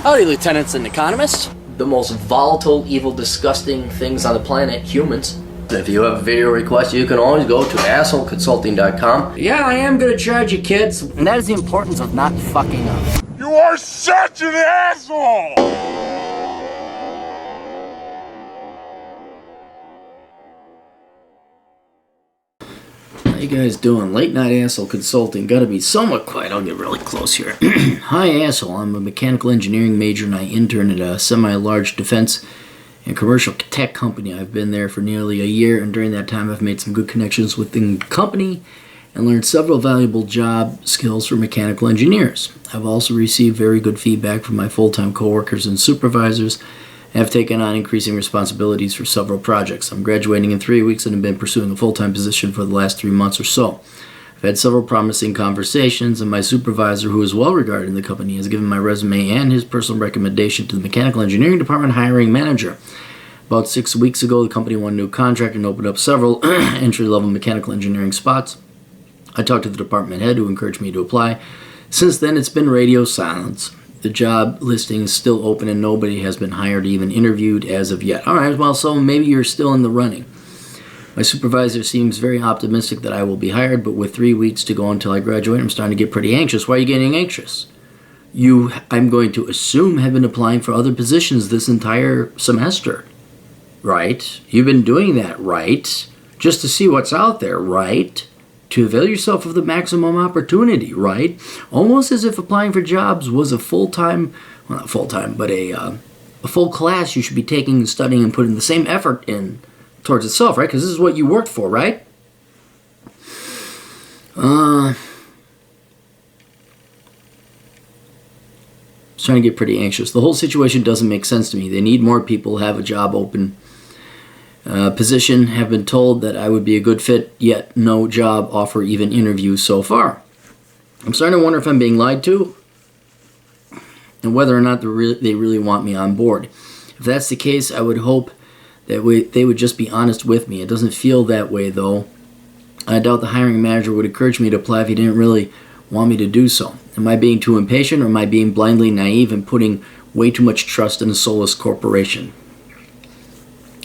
Howdy, lieutenants and economists. The most volatile, evil, disgusting things on the planet, humans. If you have a video request, you can always go to assholeconsulting.com. Yeah, I am gonna charge you, kids. And that is the importance of not fucking up. You are such an asshole! How you guys doing? Late night asshole consulting. Gotta be somewhat quiet. I'll get really close here. Hi, asshole. I'm a mechanical engineering major and I intern at a semi-large defense and commercial tech company. I've been there for nearly a year, and during that time I've made some good connections within the company and learned several valuable job skills for mechanical engineers. I've also received very good feedback from my full-time coworkers and supervisors and have taken on increasing responsibilities for several projects. I'm graduating in 3 weeks and have been pursuing a full-time position for the last 3 months or so. I've had several promising conversations, and my supervisor, who is well regarded in the company, has given my resume and his personal recommendation to the mechanical engineering department hiring manager. About 6 weeks ago, the company won a new contract and opened up several entry-level mechanical engineering spots. I talked to the department head, who encouraged me to apply. Since then, it's been radio silence. The job listing is still open and nobody has been hired or even interviewed as of yet. Alright, well, so maybe you're still in the running. My supervisor seems very optimistic that I will be hired, but with 3 weeks to go until I graduate, I'm starting to get pretty anxious. Why are you getting anxious? You, I'm going to assume, have been applying for other positions this entire semester, right? You've been doing that, right? Just to see what's out there, right? To avail yourself of the maximum opportunity, right? Almost as if applying for jobs was a full-time, well, not full-time, but a full class you should be taking and studying and putting the same effort in towards itself, right? Because this is what you worked for, right? I'm starting to get pretty anxious. The whole situation doesn't make sense to me. They need more people, have a job open. Position, have been told that I would be a good fit, yet no job offer, even interviews so far. I'm starting to wonder if I'm being lied to and whether or not they really want me on board. If that's the case, I would hope that they would just be honest with me. It doesn't feel that way, though. I doubt the hiring manager would encourage me to apply if he didn't really want me to do so. Am I being too impatient, or am I being blindly naive and putting way too much trust in a soulless corporation?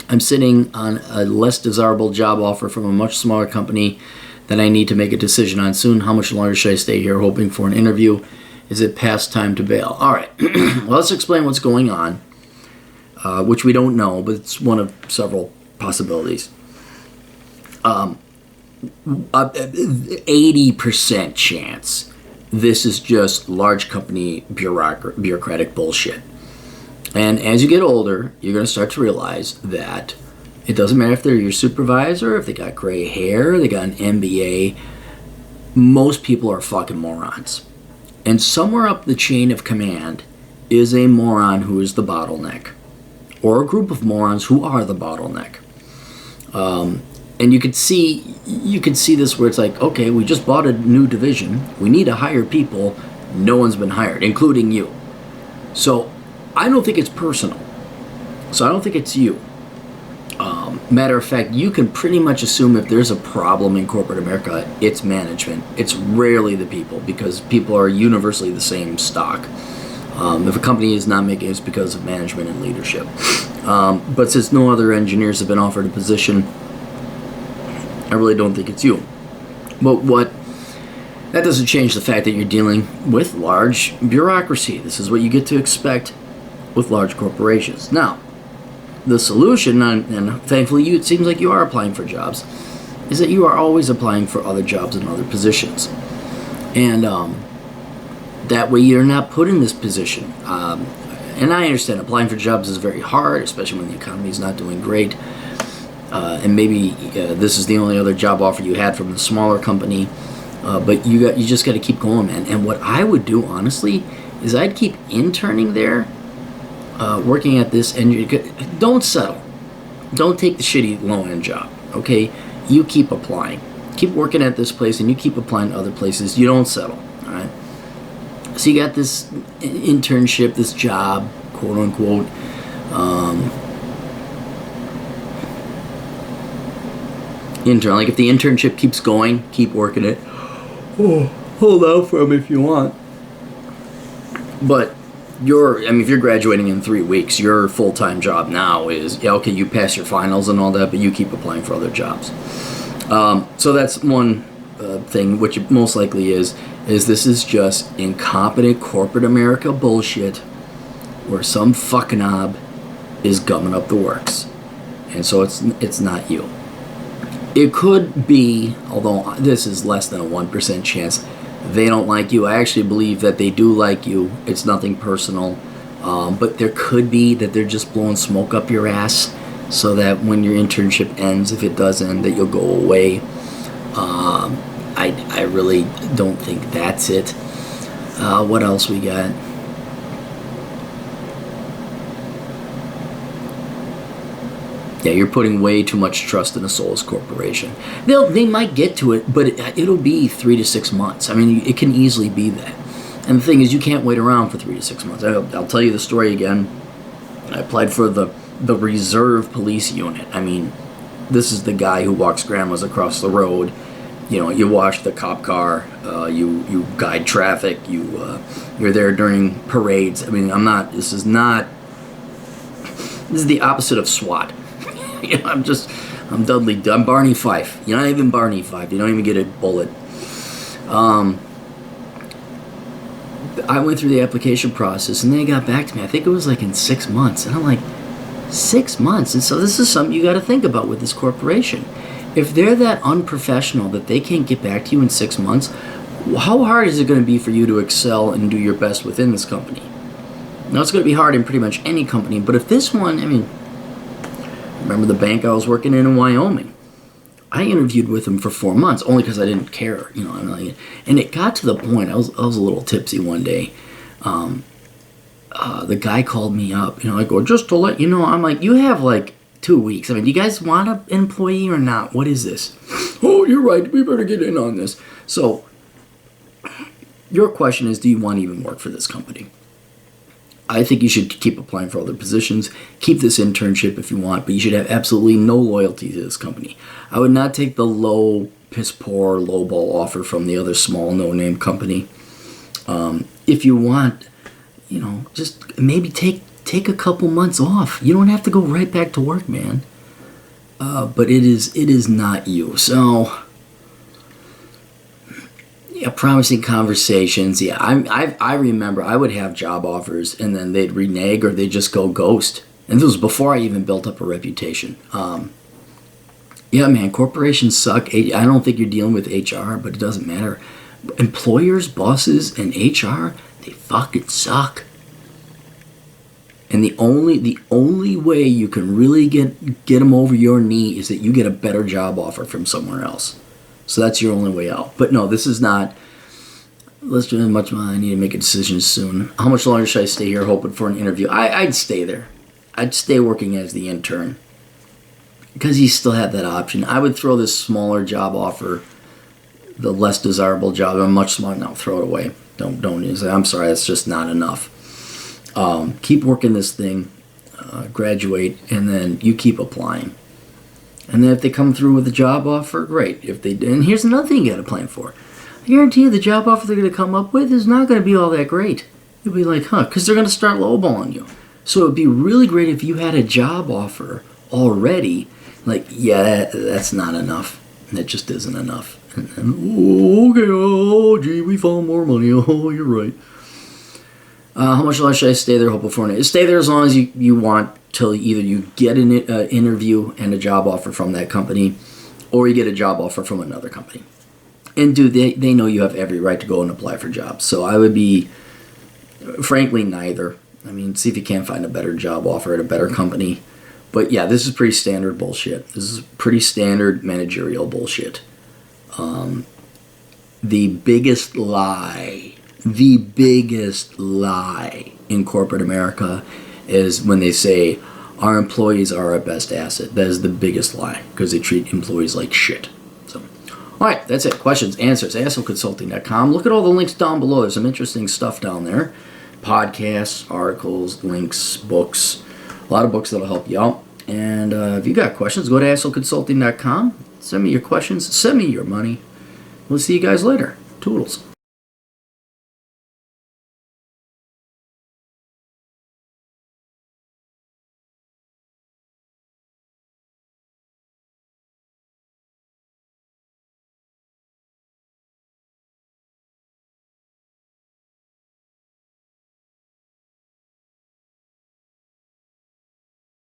I'm sitting on a less desirable job offer from a much smaller company that I need to make a decision on soon. How much longer should I stay here hoping for an interview? Is it past time to bail? All right, well, let's explain what's going on, which we don't know, but it's one of several possibilities. 80% chance this is just large company bureaucratic bullshit. And as you get older, you're going to start to realize that it doesn't matter if they're your supervisor, if they got gray hair, they got an MBA. Most people are fucking morons. And somewhere up the chain of command is a moron who is the bottleneck, or a group of morons who are the bottleneck. And you could see this where it's like, okay, we just bought a new division. We need to hire people. No one's been hired, including you. So I don't think it's personal. So I don't think it's you. Matter of fact, you can pretty much assume if there's a problem in corporate America, it's management. It's rarely the people, because people are universally the same stock. If a company is not making it, it's because of management and leadership. But since no other engineers have been offered a position, I really don't think it's you. But that doesn't change the fact that you're dealing with large bureaucracy. This is what you get to expect with large corporations. Now, the solution, and thankfully it seems like you are applying for jobs, is that you are always applying for other jobs and other positions. And that way you're not put in this position. And I understand applying for jobs is very hard, especially when the economy is not doing great. And maybe this is the only other job offer you had from the smaller company. But you just got to keep going, man. And what I would do, honestly, is I'd keep interning there, working at this, and don't settle. Don't take the shitty low-end job, okay? You keep applying. Keep working at this place, and you keep applying to other places. You don't settle, all right? So you got this internship, this job, quote-unquote. Intern. Like, if the internship keeps going, keep working it. Oh, hold out for them if you want. But if you're graduating in 3 weeks, your full-time job now is, yeah, okay, you pass your finals and all that, but you keep applying for other jobs. So that's one thing, which it most likely is this is just incompetent corporate America bullshit where some fuck knob is gumming up the works. And so it's not you. It could be, although this is less than a 1% chance, they don't like you. I actually believe that they do like you. It's nothing personal. But there could be that they're just blowing smoke up your ass so that when your internship ends, if it does end, that you'll go away. I really don't think that's it. What else we got? Yeah, you're putting way too much trust in a soulless corporation. They might get to it, but it'll be 3 to 6 months. I mean, it can easily be that. And the thing is, you can't wait around for 3 to 6 months. I'll tell you the story again. I applied for the reserve police unit. I mean, this is the guy who walks grandmas across the road. You know, you wash the cop car, you guide traffic, you're there during parades. I mean, this is the opposite of SWAT. You know, I'm Barney Fife. You're not even Barney Fife. You don't even get a bullet. I went through the application process, and they got back to me. I think it was like in 6 months. And I'm like, 6 months? And so this is something you got to think about with this corporation. If they're that unprofessional that they can't get back to you in 6 months, how hard is it going to be for you to excel and do your best within this company? Now, it's going to be hard in pretty much any company, but if this one, I mean, remember the bank I was working in Wyoming? I interviewed with them for 4 months only because I didn't care, you know. And it got to the point. I was a little tipsy one day. The guy called me up. You know, I go, just to let you know. I'm like, you have like 2 weeks. I mean, do you guys want an employee or not? What is this? Oh, you're right. We better get in on this. So, your question is, do you want to even work for this company? I think you should keep applying for other positions. Keep this internship if you want, but you should have absolutely no loyalty to this company. I would not take the low, piss poor, lowball offer from the other small, no-name company. If you want, you know, just maybe take a couple months off. You don't have to go right back to work, man. But it is not you. So, yeah, promising conversations. Yeah, I remember I would have job offers and then they'd renege or they'd just go ghost. And this was before I even built up a reputation. Yeah, man, corporations suck. I don't think you're dealing with HR, but it doesn't matter. Employers, bosses, and HR, they fucking suck. And the only way you can really get them over your knee is that you get a better job offer from somewhere else. So that's your only way out. But no, this is not. Let's do as much money. I need to make a decision soon. How much longer should I stay here hoping for an interview? I'd stay there. I'd stay working as the intern. Because you still have that option. I would throw this smaller job offer, the less desirable job. I'm much smaller now. Throw it away. Don't use it. I'm sorry. That's just not enough. Keep working this thing. Graduate. And then you keep applying. And then if they come through with a job offer, great. If they and here's another thing you got to plan for. I guarantee you the job offer they're going to come up with is not going to be all that great. You'll be like, because they're going to start lowballing you. So it'd be really great if you had a job offer already. Like, yeah, that's not enough. That just isn't enough. And then, okay, oh, gee, we found more money. Oh, you're right. How much longer should I stay there hoping for an Stay there as long as you want till either you get an interview and a job offer from that company or you get a job offer from another company. And they know you have every right to go and apply for jobs. So I would be, frankly, neither. I mean, see if you can't find a better job offer at a better company. But yeah, this is pretty standard bullshit. This is pretty standard managerial bullshit. The biggest lie in corporate America is when they say our employees are our best asset. That is the biggest lie because they treat employees like shit. So, all right, that's it. Questions, answers, assholeconsulting.com. Look at all the links down below. There's some interesting stuff down there. Podcasts, articles, links, books. A lot of books that'll help you out. And if you got questions, go to assholeconsulting.com. Send me your questions. Send me your money. We'll see you guys later. Toodles.